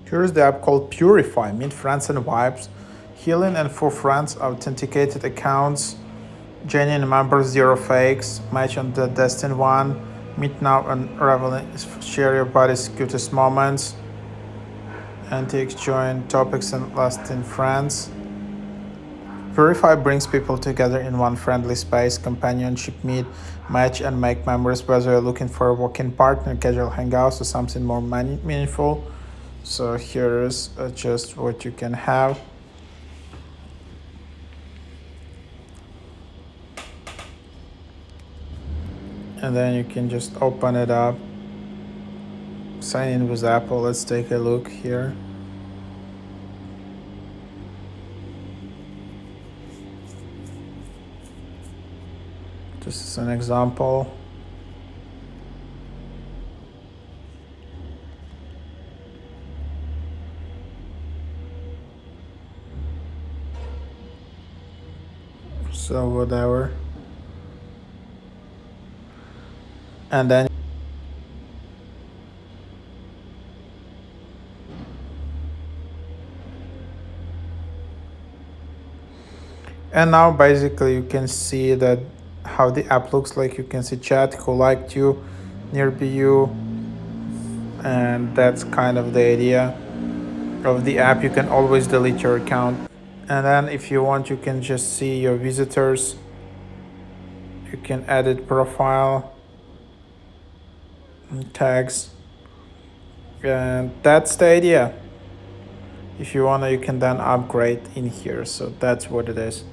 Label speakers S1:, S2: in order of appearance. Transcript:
S1: Here's the app called Purify, Meet Friends and Vibes, Healing and for Friends, authenticated accounts, genuine members, zero fakes, match on the destined one, meet now and revel share your body's cutest moments, antics, join topics and lasting friends. Purify brings people together in one friendly space, companionship, meet, match, and make memories, whether you're looking for a walk-in partner, casual hangouts, or something more meaningful. So here's just what you can have. And then you can just open it up, sign in with Apple. Let's take a look here. This is an example. So whatever. And then now basically you can see that how the app looks like. You can see chat, who liked you, nearby you, and that's kind of the idea of the app. You can always delete your account, and then if you want you can just see your visitors. You can edit profile and tags, and that's the idea. If you want, you can then upgrade in here. So that's what it is.